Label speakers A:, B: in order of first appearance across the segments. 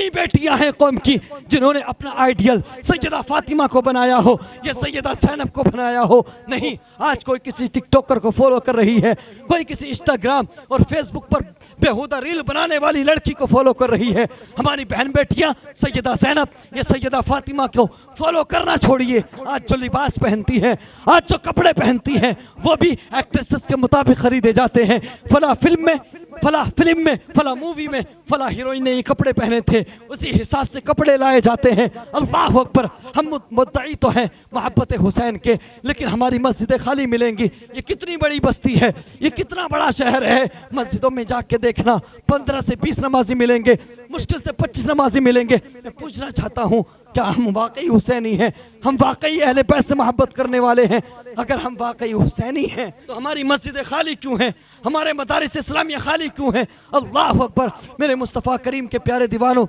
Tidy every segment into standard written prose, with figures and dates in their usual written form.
A: कितनी बेटियां हैं कौम की जिन्होंने अपना आइडियल सैयदा फातिमा को बनाया हो या सैयदा ज़ैनब को बनाया हो। नहीं, आज कोई किसी टिकटॉकर को फॉलो कर रही है, कोई किसी इंस्टाग्राम और फेसबुक पर बेहुदा रील बनाने वाली लड़की को फॉलो कर रही है। हमारी बहन बेटियां सैयदा ज़ैनब या सैयदा फातिमा को फॉलो करना छोड़िए। आज जो लिबास पहनती हैं, आज जो कपड़े पहनती हैं, वो भी एक्ट्रेसेस के मुताबिक खरीदे जाते हैं। फला फिल्म में, फला मूवी में फला हीरोइन ने ये कपड़े पहने थे, उसी हिसाब से कपड़े लाए जाते हैं। अल्लाह अकबर। हम मुद्दई तो हैं मोहब्बत हुसैन के, लेकिन हमारी मस्जिदें खाली मिलेंगी। ये कितनी बड़ी बस्ती है, ये कितना बड़ा शहर है। मस्जिदों में जाके देखना 15 से 20 नमाजी मिलेंगे, मुश्किल से 25 नमाजी मिलेंगे। मैं पूछना चाहता हूँ, क्या हम वाकई हुसैनी हैं? हम वाकई अहले बैत से मोहब्बत करने वाले हैं? अगर हम वाकई हुसैनी हैं तो हमारी मस्जिदें खाली क्यों हैं? हमारे मदारिस इस्लामिया खाली क्यों हैं? अल्लाह अकबर। मेरे मुस्तफ़ा करीम के प्यारे दीवानों,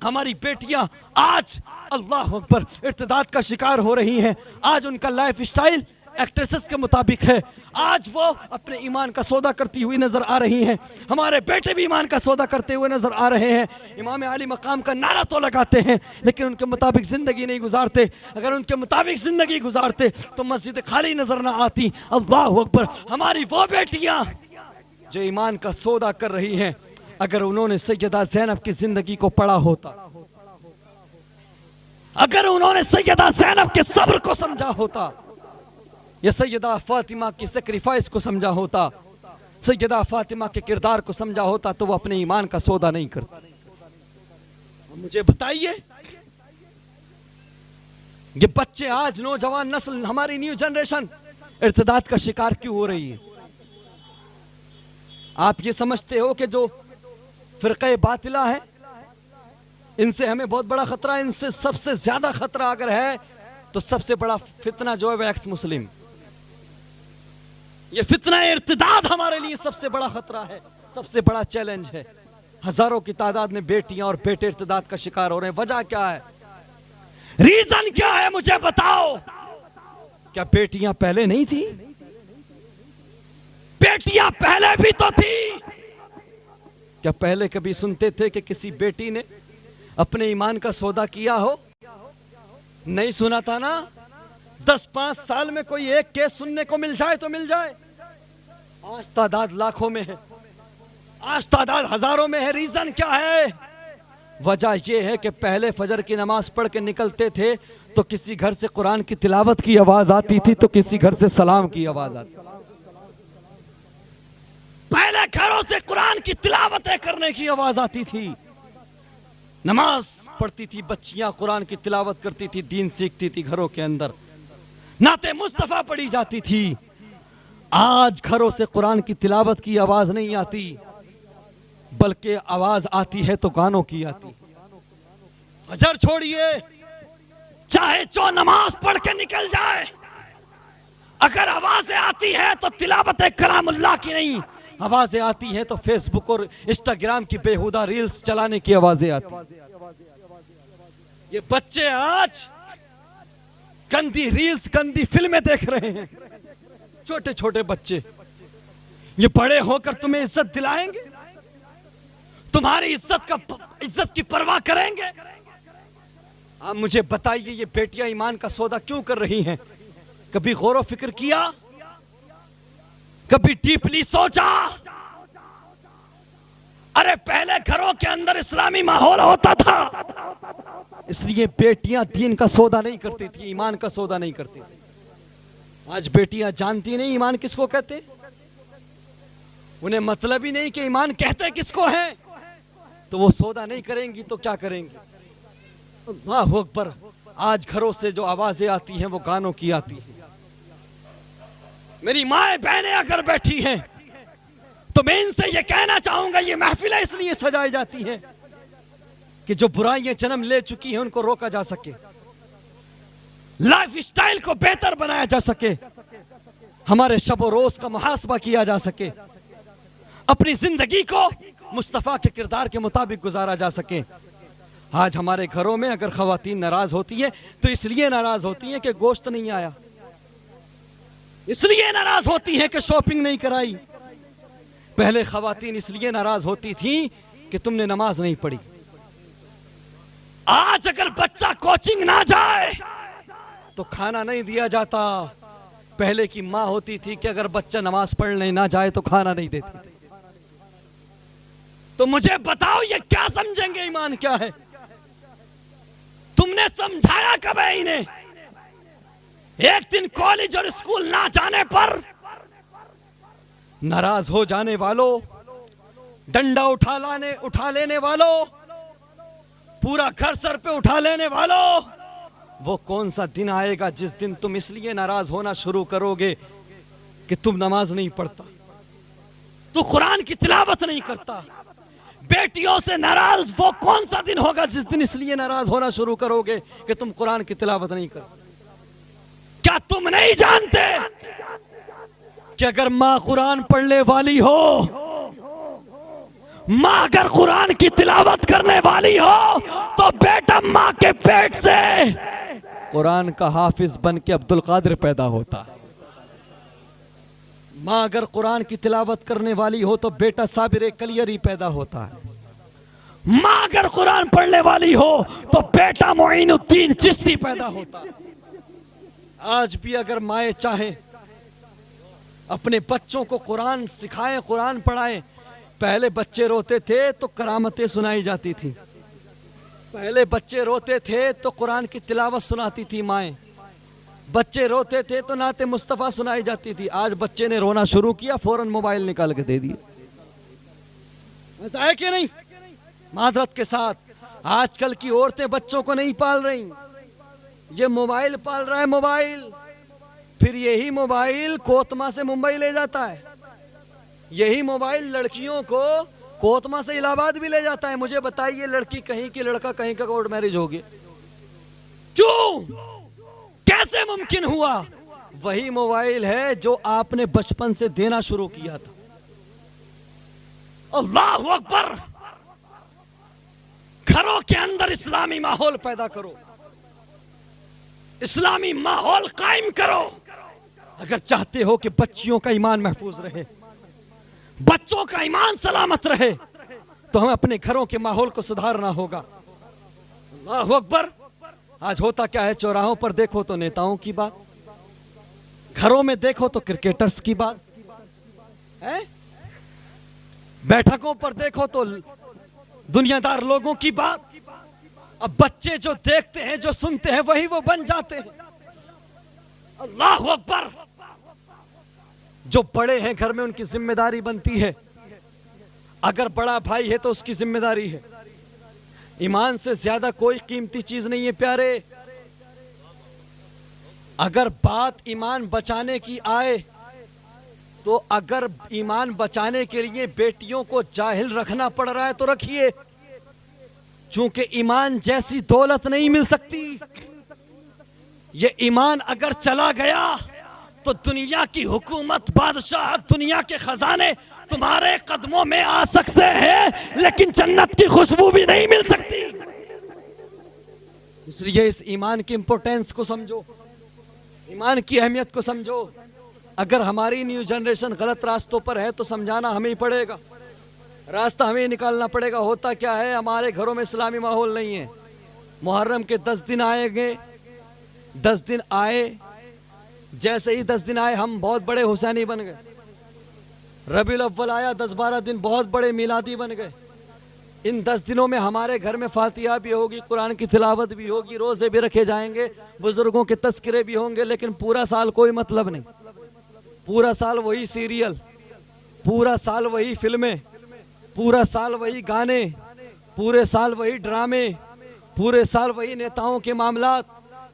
A: हमारी बेटियां आज अल्लाह अकबर इर्तिदाद का शिकार हो रही हैं। आज उनका लाइफ स्टाइल एक्ट्रेसेस के मुताबिक है। आज वो अपने ईमान का सौदा करती हुई नजर आ रही हैं। हमारे बेटे भी ईमान का सौदा करते हुए नजर आ रहे हैं। इमाम आली मकाम का नारा तो लगाते हैं, लेकिन उनके मुताबिक ज़िंदगी नहीं गुजारते। अगर उनके मुताबिक ज़िंदगी गुजारते तो मस्जिद खाली नजर ना आती। अल्लाह अकबर। हमारी वो बेटियां जो ईमान का सौदा कर रही हैं, अगर उन्होंने सैयदा ज़ैनब की ज़िंदगी को पढ़ा होता, अगर उन्होंने सैयदा ज़ैनब के सब्र को समझा होता, या सैयदा फातिमा की सेक्रीफाइस को समझा होता, सैयदा फातिमा के किरदार को समझा होता, तो वो अपने ईमान का सौदा नहीं करता। मुझे बताइए, ये बच्चे आज नौजवान नस्ल, हमारी न्यू जनरेशन इर्तिदाद का शिकार क्यों हो रही है? आप ये समझते हो कि जो फिरक़े बातिला है, इनसे हमें बहुत बड़ा खतरा है? इनसे सबसे ज्यादा खतरा अगर है तो सबसे बड़ा फितना जो है वह एक्स मुस्लिम। ये फितना इर्तिदाद हमारे लिए सबसे बड़ा खतरा है, सबसे बड़ा चैलेंज है। हजारों की तादाद में बेटियां और बेटे इर्तिदाद का शिकार हो रहे हैं। वजह क्या है? रीजन क्या है? मुझे बताओ। क्या बेटियां पहले नहीं थी? बेटियां पहले भी तो थी। क्या पहले कभी सुनते थे कि किसी बेटी ने अपने ईमान का सौदा किया हो? नहीं सुना था ना। 10-5 साल में कोई एक केस सुनने को मिल जाए तो मिल जाए। आज तादाद लाखों में है, आज तादाद हजारों में है। रीजन क्या है? वजह यह है कि पहले फजर की नमाज पढ़ के निकलते थे तो किसी घर से कुरान की तिलावत की आवाज आती थी, तो किसी घर से सलाम की आवाज आती। पहले घरों से कुरान की तिलावतें करने की आवाज आती थी, नमाज पढ़ती थी बच्चियां, कुरान की तिलावत करती थी, दीन सीखती थी घरों के अंदर, नाते मुस्तफा पढ़ी जाती थी। आज घरों से कुरान की तिलावत की आवाज नहीं आती, बल्कि आवाज आती है तो गानों की आती। फजर छोड़िए, चाहे जो नमाज पढ़ के निकल जाए, अगर आवाजें आती है तो तिलावत कलामुल्लाह की नहीं, आवाजें आती हैं तो फेसबुक और इंस्टाग्राम की बेहुदा रील्स चलाने की आवाजें आती। ये बच्चे आज गंदी रील्स, गंदी फिल्में देख रहे हैं, छोटे छोटे बच्चे। ये बड़े होकर तुम्हें इज्जत दिलाएंगे? तुम्हारी इज्जत की परवाह करेंगे? आप मुझे बताइए, ये बेटियां ईमान का सौदा क्यों कर रही हैं? कभी गौर व फिक्र किया? कभी डीपली सोचा? अरे पहले घरों के अंदर इस्लामी माहौल होता था, इसलिए बेटियां दीन का सौदा नहीं करती थी, ईमान का सौदा नहीं करती थी। आज बेटियां जानती नहीं ईमान किसको कहते, उन्हें मतलब ही नहीं कि ईमान कहते किसको है, तो वो सौदा नहीं करेंगी तो क्या करेंगी? अल्लाह अकबर। आज घरों से जो आवाजें आती हैं वो गानों की आती है। मेरी माए बहनें अगर बैठी हैं तो मैं इनसे ये कहना चाहूंगा, ये महफिलें इसलिए सजाई जाती हैं कि जो बुराइयां जन्म ले चुकी हैं उनको रोका जा सके, लाइफ स्टाइल को बेहतर बनाया जा सके, हमारे शब रोज का मुहासबा किया जा सके, अपनी जिंदगी को मुस्तफा के किरदार के मुताबिक गुजारा जा सके। आज हमारे घरों में अगर खवातीन नाराज होती है तो इसलिए नाराज होती हैं कि गोश्त नहीं आया, इसलिए नाराज होती हैं कि शॉपिंग नहीं कराई। पहले खवातीन इसलिए नाराज होती थी कि तुमने नमाज नहीं पढ़ी। आज अगर बच्चा कोचिंग ना जाए तो खाना नहीं दिया जाता। पहले की माँ होती थी कि अगर बच्चा नमाज पढ़ने ना जाए तो खाना नहीं देती थी। तो मुझे बताओ ये क्या समझेंगे ईमान क्या है? तुमने समझाया कब है इन्हें? एक दिन कॉलेज और स्कूल ना जाने पर नाराज हो जाने वालों, डंडा उठा लेने वालों, पूरा घर सर पे उठा लेने वालों, वो कौन सा दिन आएगा जिस दिन तुम इसलिए नाराज होना शुरू करोगे कि तुम नमाज नहीं पढ़ता, तू कुरान की तिलावत नहीं करता। बेटियों से नाराज वो कौन सा दिन होगा जिस दिन इसलिए नाराज होना शुरू करोगे कि तुम कुरान की तिलावत नहीं करते? क्या तुम नहीं जानते कि अगर माँ कुरान पढ़ने वाली हो, माँ अगर कुरान की तिलावत करने वाली हो तो बेटा माँ के पेट से कुरान का हाफिज बन के अब्दुल कादिर पैदा होता है। माँ अगर कुरान की तिलावत करने वाली हो तो बेटा साबिर कलियरी पैदा होता है। माँ अगर कुरान पढ़ने वाली हो तो बेटा मोइनुद्दीन चिश्ती पैदा होता है। आज भी अगर माएँ चाहें अपने बच्चों को कुरान सिखाएं, कुरान पढ़ाएं। पहले बच्चे रोते थे तो करामतें सुनाई जाती थी, पहले बच्चे रोते थे तो कुरान की तिलावत सुनाती थी माएँ, बच्चे रोते थे तो नाते मुस्तफ़ा सुनाई जाती थी। आज बच्चे ने रोना शुरू किया, फौरन मोबाइल निकाल के दे दिए। ऐसा है कि नहीं? माजरत के साथ आजकल की औरतें बच्चों को नहीं पाल रही, ये मोबाइल पाल रहा है। मोबाइल, फिर यही मोबाइल कोतमा से मुंबई ले जाता है, यही मोबाइल लड़कियों को कोतमा से इलाहाबाद भी ले जाता है। मुझे बताइए, लड़की कहीं की, लड़का कहीं का, कोर्ट मैरिज हो गया, क्यों? कैसे मुमकिन हुआ? वही मोबाइल है जो आपने बचपन से देना शुरू किया था। अल्लाहु अकबर। घरों के अंदर इस्लामी माहौल पैदा करो, इस्लामी माहौल कायम करो। अगर चाहते हो कि बच्चियों का ईमान महफूज रहे, बच्चों का ईमान सलामत रहे, तो हमें अपने घरों के माहौल को सुधारना होगा। अल्लाहु अकबर। आज होता क्या है, चौराहों पर देखो तो नेताओं की बात, घरों में देखो तो क्रिकेटर्स की बात है, बैठकों पर देखो तो दुनियादार लोगों की बात। अब बच्चे जो देखते हैं, जो सुनते हैं, वही वो बन जाते हैं। अल्लाहु अकबर। जो बड़े हैं घर में उनकी जिम्मेदारी बनती है, अगर बड़ा भाई है तो उसकी जिम्मेदारी है। ईमान से ज्यादा कोई कीमती चीज नहीं है प्यारे। अगर बात ईमान बचाने की आए तो अगर ईमान बचाने के लिए बेटियों को जाहिल रखना पड़ रहा है तो रखिए, क्योंकि ईमान जैसी दौलत नहीं मिल सकती। ये ईमान अगर चला गया तो दुनिया की हुकूमत, बादशाह, दुनिया के खजाने तुम्हारे कदमों में आ सकते हैं, लेकिन जन्नत की खुशबू भी नहीं मिल सकती। इसलिए इस ईमान की इंपॉर्टेंस को समझो, ईमान की अहमियत को समझो। अगर हमारी न्यू जनरेशन गलत रास्तों पर है तो समझाना हमें ही पड़ेगा, रास्ता हमें ही निकालना पड़ेगा। होता क्या है, हमारे घरों में इस्लामी माहौल नहीं है। मुहर्रम के 10 दिन आएंगे, 10 दिन आए, जैसे ही 10 दिन आए हम बहुत बड़े हुसैनी बन गए। रबीउल अव्वल आया, 10-12 दिन बहुत बड़े मिलादी बन गए। इन 10 दिनों में हमारे घर में फातिहा भी होगी, कुरान की तिलावत भी होगी, रोजे भी रखे जाएंगे, बुजुर्गों के तस्करे भी होंगे, लेकिन पूरा साल कोई मतलब नहीं। पूरा साल वही सीरियल, पूरा साल वही फिल्में, पूरा साल वही गाने, पूरे साल वही ड्रामे, पूरे साल वही नेताओं के मामलात,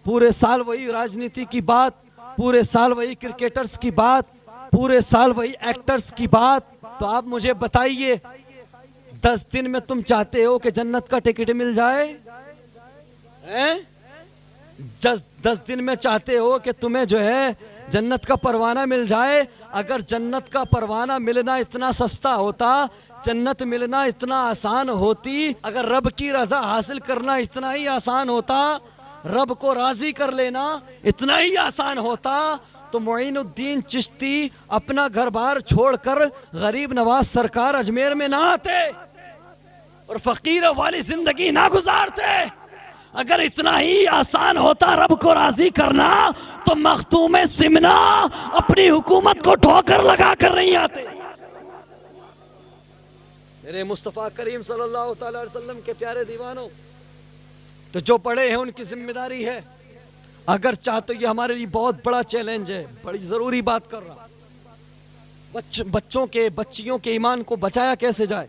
A: पूरे साल वही राजनीति की बात, पूरे साल वही क्रिकेटर्स की बात, पूरे साल वही एक्टर्स की बात। तो आप मुझे बताइए, 10 दिन में तुम चाहते हो कि जन्नत का टिकट मिल जाए? 10 दिन में चाहते हो कि तुम्हें जो है जन्नत का परवाना मिल जाए? अगर जन्नत का परवाना मिलना इतना सस्ता होता, जन्नत मिलना इतना आसान होती, अगर रब की रजा हासिल करना इतना ही आसान होता, रब को राजी कर लेना इतना ही आसान होता, तो मोइनुद्दीन चिश्ती अपना घर बार छोड़कर गरीब नवाज सरकार अजमेर में ना आते और फकीर वाली जिंदगी ना गुजारते। अगर इतना ही आसान होता रब को राजी करना तो मखदूम सिमना अपनी हुकूमत को ठोकर लगा कर नहीं आते। मेरे मुस्तफ़ा करीम सल्लल्लाहु अलैहि वसल्लम के प्यारे दीवानों, तो जो बड़े हैं उनकी जिम्मेदारी है। अगर चाहते, ये हमारे लिए बहुत बड़ा चैलेंज है, बड़ी जरूरी बात कर रहा, बच्चियों के ईमान को बचाया कैसे जाए,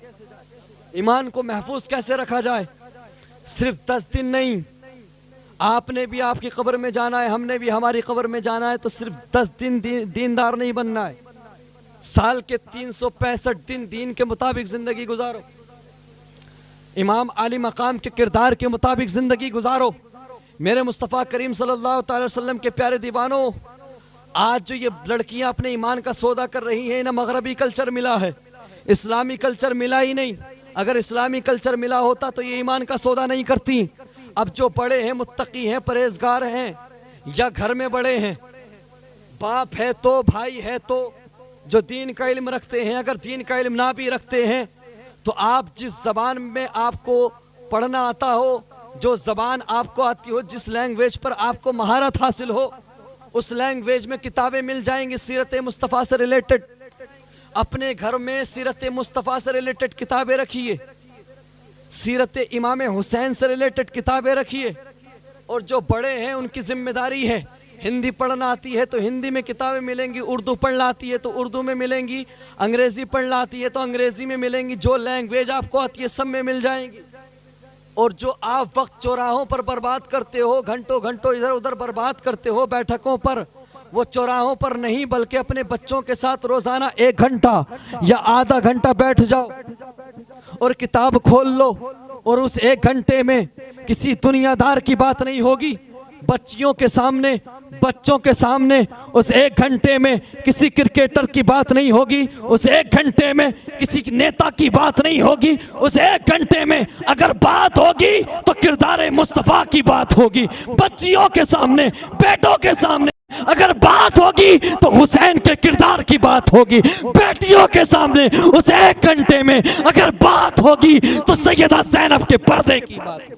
A: ईमान को महफूज कैसे रखा जाए। सिर्फ 10 दिन नहीं, आपने भी आपकी कब्र में जाना है, हमने भी हमारी कब्र में जाना है, तो सिर्फ 10 दिन दीनदार नहीं बनना है। साल के 365 दिन दीन के मुताबिक जिंदगी गुजारो, इमाम आली मकाम के किरदार के मुताबिक जिंदगी गुजारो। मेरे मुस्तफ़ा करीम सल्लल्लाहु अलैहि वसल्लम के प्यारे दीवानों, आज जो ये लड़कियां अपने ईमान का सौदा कर रही हैं, इन्हें मगरबी कल्चर मिला है, इस्लामी कल्चर मिला ही नहीं। अगर इस्लामी कल्चर मिला होता तो ये ईमान का सौदा नहीं करती। अब जो बड़े हैं, मुत्तकी हैं, परहेजगार हैं, या घर में बड़े हैं, बाप है तो, भाई है तो, जो दीन का इल्म रखते हैं, अगर दीन का इल्म ना भी रखते हैं तो आप जिस ज़बान में आपको पढ़ना आता हो, जो ज़बान आपको आती हो, जिस लैंग्वेज पर आपको महारत हासिल हो, उस लैंग्वेज में किताबें मिल जाएंगी सीरत मुस्तफ़ा से रिलेटेड। अपने घर में सीरत मुस्तफ़ा से रिलेटेड किताबें रखिए, सीरत इमाम हुसैन से रिलेटेड किताबें रखिए। और जो बड़े हैं उनकी जिम्मेदारी है, हिंदी पढ़ना आती है तो हिंदी में किताबें मिलेंगी, उर्दू पढ़ना आती है तो उर्दू में मिलेंगी, अंग्रेज़ी पढ़ना आती है तो अंग्रेज़ी में मिलेंगी, जो लैंग्वेज आपको आती है सब में मिल जाएंगी। और जो आप वक्त चौराहों पर बर्बाद करते हो, घंटों घंटों इधर उधर बर्बाद करते हो बैठकों पर, वो चौराहों पर नहीं बल्कि अपने बच्चों के साथ रोज़ाना 1 घंटा या आधा घंटा बैठ जाओ और किताब खोल लो। और उस 1 घंटे में किसी दुनियादार की बात नहीं होगी, बच्चों के सामने उस 1 घंटे में किसी क्रिकेटर की बात नहीं होगी, उस 1 घंटे में किसी नेता की बात नहीं होगी, उस 1 घंटे में अगर बात होगी तो किरदार मुस्तफ़ा की बात होगी। बच्चियों के सामने, बेटों के सामने अगर बात होगी तो हुसैन के किरदार की बात होगी। बेटियों के सामने उस 1 घंटे में अगर बात होगी तो सैयदा ज़ैनब के पर्दे की बात होगी।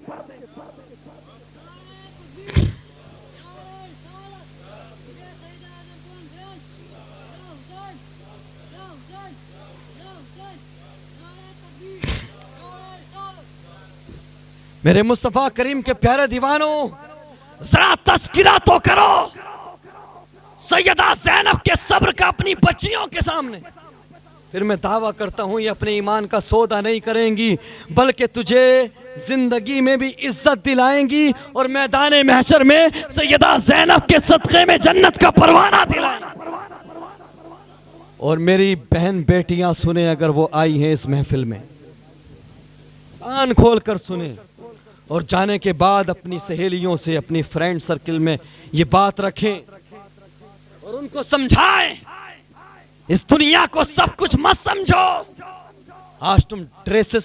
A: मेरे मुस्तफ़ा करीम के प्यारे दीवानों, जरा तस्किरा तो करो सैयदा ज़ैनब के सब्र का अपनी बच्चियों के सामने। फिर मैं दावा करता हूं ये अपने ईमान का सौदा नहीं करेंगी, बल्कि तुझे जिंदगी में भी इज्जत दिलाएंगी और मैदान महशर में सैयदा ज़ैनब के सदक़े में जन्नत का परवाना दिलाएंगी। और मेरी बहन बेटियां सुने, अगर वो आई हैं इस महफिल में, कान खोल कर सुने और जाने के बाद अपनी सहेलियों से, अपनी फ्रेंड सर्किल में ये बात रखें और उनको समझाएं, इस दुनिया को सब कुछ मत समझो। आज तुम ड्रेसेस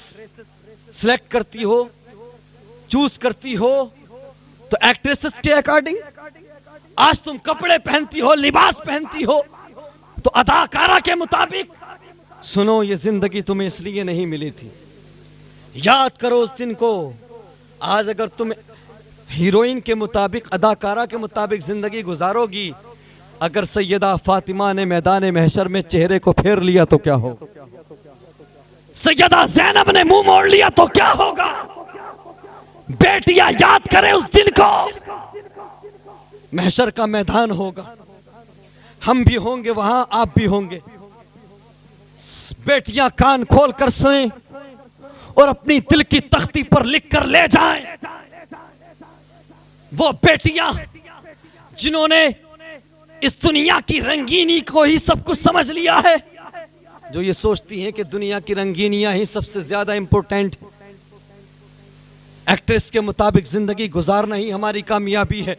A: सिलेक्ट करती हो, चूज करती हो तो एक्ट्रेसेस के अकॉर्डिंग, आज तुम कपड़े पहनती हो, लिबास पहनती हो तो अदाकारा के मुताबिक। सुनो, ये जिंदगी तुम्हें इसलिए नहीं मिली थी, याद करो उस दिन को। आज अगर तुम हीरोइन के मुताबिक, अदाकारा के मुताबिक जिंदगी गुजारोगी, अगर सैयदा फातिमा ने मैदान महशर में चेहरे को फेर लिया तो क्या हो, सैयदा ज़ैनब ने मुंह मोड़ लिया तो क्या होगा। बेटियां याद करें उस दिन को, महशर का मैदान होगा, हम भी होंगे वहां, आप भी होंगे। बेटियां कान खोल कर सुने और अपनी दिल की तख्ती पर लिख कर ले जाएं। वो बेटियां जिन्होंने इस दुनिया की रंगीनी को ही सब कुछ समझ लिया है, जो ये सोचती हैं कि दुनिया की रंगीनियां ही सबसे ज्यादा इंपॉर्टेंट, एक्ट्रेस के मुताबिक जिंदगी गुजारना ही हमारी कामयाबी है,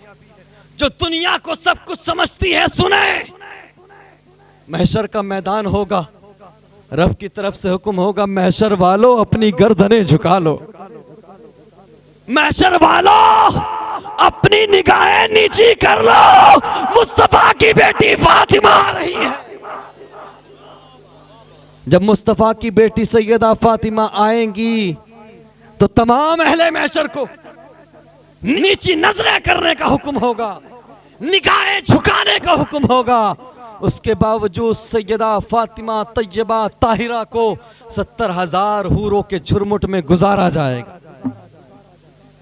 A: जो दुनिया को सब कुछ समझती है। सुने, महशर का मैदान होगा, रब की तरफ से हुक्म होगा, महशर वालों अपनी गर्दनें झुका लो, महशर वालों अपनी निगाहें नीची कर लो, मुस्तफा की बेटी फातिमा आ रही है। जब मुस्तफा की बेटी सैयदा फातिमा आएंगी तो तमाम अहले महशर को नीची नजरें करने का हुक्म होगा, निगाहें झुकाने का हुक्म होगा। उसके बावजूद सैयदा फातिमा तैयबा ताहिरा को 70,000 हूरों के झुरमुट में गुजारा जाएगा।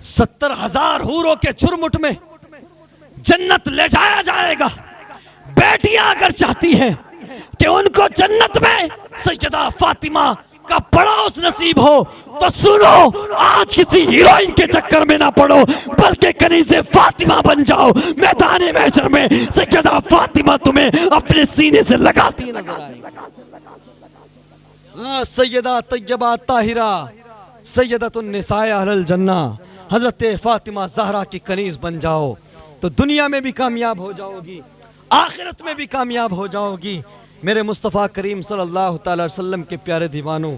A: 70,000 हूरों के झुरमुट में जन्नत ले जाया जाएगा। बेटियां अगर चाहती हैं कि उनको जन्नत में सैयदा फातिमा का पड़ोस नसीब हो तो सुनो, आज किसी हीरोइन के चक्कर में ना पड़ो, बल्कि कनीज़े फातिमा बन जाओ। मैदान महशर में सैयदा फातिमा तुम्हें अपने सीने से लगाती नजर आएगी। हाँ, सैयदा तैयबा ताहिरा सैयदतुन निसाए अहलल जन्ना, हजरत फातिमा ज़हरा की कनीज़ बन जाओ तो दुनिया में भी कामयाब हो जाओगी, आखिरत में भी कामयाब हो जाओगी। मेरे मुस्तफ़ा करीम सल्लल्लाहु अलैहि वसल्लम के प्यारे दीवानों,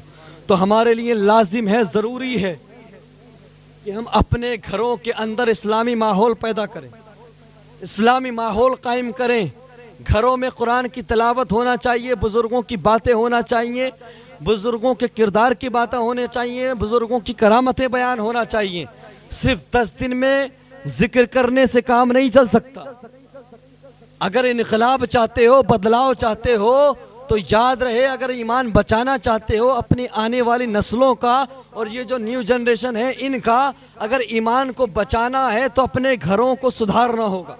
A: तो हमारे लिए लाजिम है, ज़रूरी है कि हम अपने घरों के अंदर इस्लामी माहौल पैदा करें, इस्लामी माहौल कायम करें। घरों में कुरान की तिलावत होना चाहिए, बुज़ुर्गों की बातें होना चाहिए, बुज़ुर्गों के किरदार की बातें होने चाहिए, बुज़ुर्गों की करामतें बयान होना चाहिए। सिर्फ 10 दिन में जिक्र करने से काम नहीं चल सकता। अगर इनकलाब चाहते हो, बदलाव चाहते हो, तो याद रहे, अगर ईमान बचाना चाहते हो अपनी आने वाली नस्लों का और ये जो न्यू जनरेशन है इनका, अगर ईमान को बचाना है तो अपने घरों को सुधारना होगा,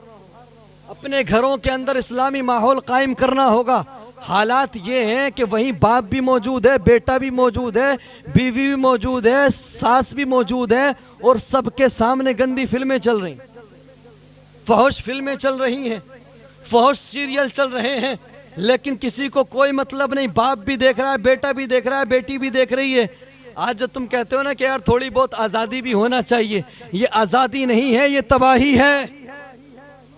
A: अपने घरों के अंदर इस्लामी माहौल कायम करना होगा। हालात ये हैं कि वहीं बाप भी मौजूद है, बेटा भी मौजूद है, बीवी भी मौजूद है, सास भी मौजूद है और सबके सामने गंदी फिल्में चल रही, फहश फिल्में चल रही हैं, फहश सीरियल चल रहे हैं, लेकिन किसी को कोई मतलब नहीं। बाप भी देख रहा है, बेटा भी देख रहा है, बेटी भी देख रही है। आज जब तुम कहते हो ना कि यार थोड़ी बहुत आज़ादी भी होना चाहिए, ये आज़ादी नहीं है, ये तबाही है।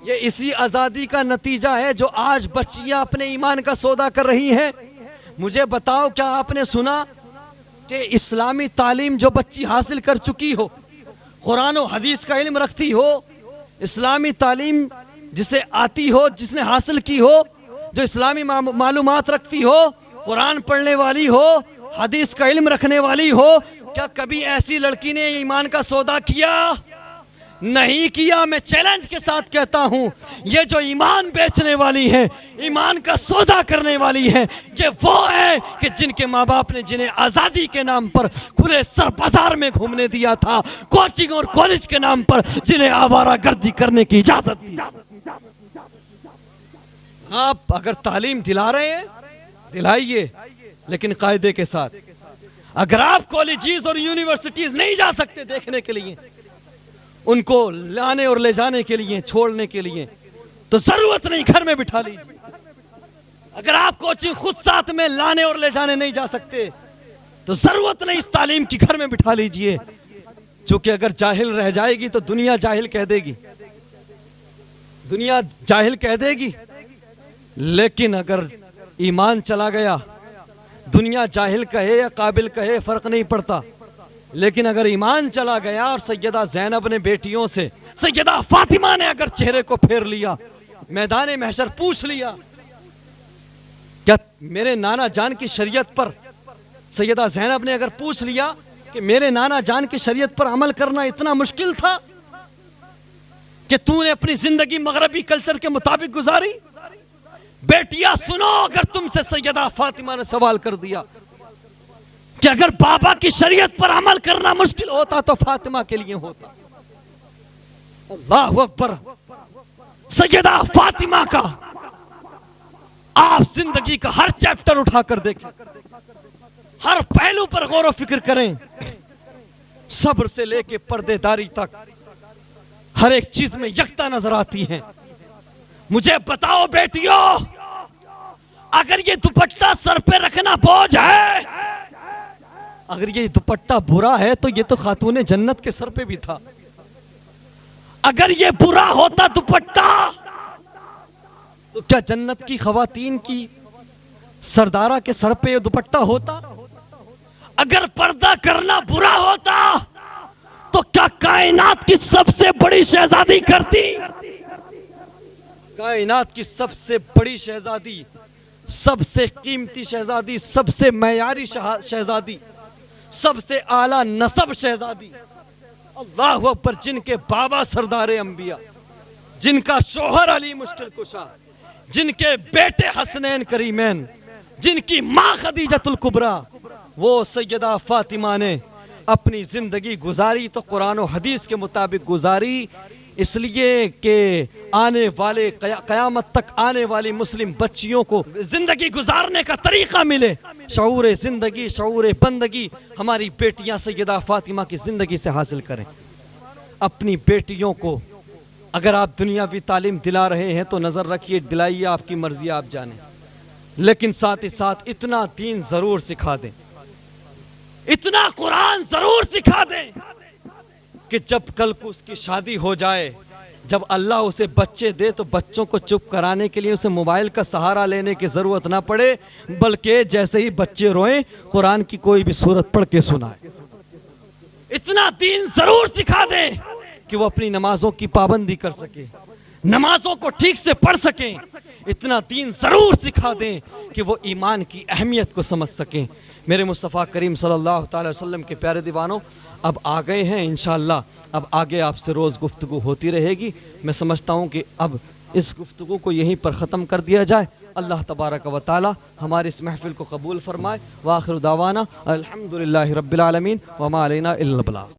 A: ये इसी आज़ादी का नतीजा है जो आज बच्चियां अपने ईमान का सौदा कर रही हैं। मुझे बताओ, क्या आपने सुना कि इस्लामी तालीम जो बच्ची हासिल कर चुकी हो, कुरान और हदीस का इल्म रखती हो, इस्लामी तालीम जिसे आती हो, जिसने हासिल की हो, जो इस्लामी मालूमात रखती हो, कुरान पढ़ने वाली हो, हदीस का इल्म रखने वाली हो, क्या कभी ऐसी लड़की ने ईमान का सौदा किया? नहीं किया। मैं चैलेंज के साथ कहता हूं, ये जो ईमान बेचने वाली है, ईमान का सौदा करने वाली है, ये वो है कि जिनके माँ बाप ने जिन्हें आज़ादी के नाम पर खुले सर बाजार में घूमने दिया था, कोचिंग और कॉलेज के नाम पर जिन्हें आवारागर्दी करने की इजाजत दी। आप अगर तालीम दिला रहे हैं, दिलाइए, लेकिन कायदे के साथ। अगर आप कॉलेजेस और यूनिवर्सिटीज नहीं जा सकते देखने के लिए, उनको लाने और ले जाने के लिए, छोड़ने के लिए, तो जरूरत नहीं, घर में बिठा लीजिए। अगर आप कोचिंग खुद साथ में लाने और ले जाने नहीं जा सकते, तो जरूरत नहीं, इस तालीम की घर में बिठा लीजिए। क्योंकि अगर जाहिल रह जाएगी तो दुनिया जाहिल कह देगी, दुनिया जाहिल कह देगी। लेकिन अगर ईमान चला गया, दुनिया जाहिल कहे या काबिल कहे फर्क नहीं पड़ता, लेकिन अगर ईमान चला गया और सैयदा ज़ैनब ने बेटियों से, सैयदा फातिमा ने अगर चेहरे को फेर लिया, मैदान महशर पूछ लिया, क्या मेरे नाना जान की शरीयत पर, सैयदा ज़ैनब ने अगर पूछ लिया कि मेरे नाना जान की शरीयत पर अमल करना इतना मुश्किल था कि तूने अपनी जिंदगी मगरबी कल्चर के मुताबिक गुजारी? बेटियां सुनो, अगर तुमसे सैयदा फातिमा ने सवाल कर दिया कि अगर बाबा की शरीयत पर अमल करना मुश्किल होता तो फातिमा के लिए होता। अल्लाहु अकबर। सैयदा फातिमा का आप जिंदगी का हर चैप्टर उठाकर देखें, हर पहलू पर गौर व फिक्र करें, सब्र से लेके पर्देदारी तक हर एक चीज में यकता नजर आती है। मुझे बताओ बेटियों, अगर ये दुपट्टा सर पे रखना बोझ है, अगर ये दुपट्टा बुरा है तो ये तो खातूने जन्नत के सर पे भी था। अगर ये बुरा होता दुपट्टा, तो क्या जन्नत की खवातीन की सरदारा के सर पे ये दुपट्टा होता? अगर पर्दा करना बुरा होता तो क्या कायनात की सबसे बड़ी शहजादी करती? कायनात की सबसे बड़ी शहजादी, सबसे कीमती शहजादी, सबसे मयारी शहजादी, सबसे आला नसब शहजादी, अल्लाह अकबर, जिनके बाबा सरदार अंबिया, जिनका शोहर अली मुश्किल कुशा, जिनके बेटे हसनैन करीमैन, जिनकी माँ खदीजतुल कुबरा, वो सैयदा फातिमा ने अपनी ज़िंदगी गुजारी तो कुरान और हदीस के मुताबिक गुजारी, इसलिए कि आने वाले क़यामत तक आने वाली मुस्लिम बच्चियों को ज़िंदगी गुजारने का तरीक़ा मिले। शऊर ज़िंदगी, शऊर बंदगी हमारी बेटियां सैयदा फातिमा की ज़िंदगी से हासिल करें। अपनी बेटियों को अगर आप दुनियावी तालीम दिला रहे हैं तो नज़र रखिए, दिलाइए, आपकी मर्ज़ी, आप जानें, लेकिन साथ ही साथ इतना दीन ज़रूर सिखा दें, इतना कुरान ज़रूर सिखा दें कि जब कल को उसकी शादी हो जाए, जब अल्लाह उसे बच्चे दे तो बच्चों को चुप कराने के लिए उसे मोबाइल का सहारा लेने की ज़रूरत ना पड़े, बल्कि जैसे ही बच्चे रोएं कुरान की कोई भी सूरत पढ़ के सुनाए। इतना दीन ज़रूर सिखा दें कि वो अपनी नमाजों की पाबंदी कर सके, नमाजों को ठीक से पढ़ सकें। इतना दीन ज़रूर सिखा दें कि वो ईमान की अहमियत को समझ सकें। मेरे मुस्तफ़ा करीम सल्लल्लाहु अलैहि वसल्लम के प्यारे दीवानों, अब आ गए हैं इंशाअल्लाह, अब आगे आपसे रोज़ गुफ्तगू होती रहेगी। मैं समझता हूँ कि अब इस गुफ्तगू को यहीं पर ख़त्म कर दिया जाए। अल्लाह तबारक व तआला हमारे इस महफ़िल को कबूल फ़रमाए। व आखिर दावाना अल्हम्दुलिल्लाहि रब्बिल आलमीन व मा अलैना इल्लल बलाग।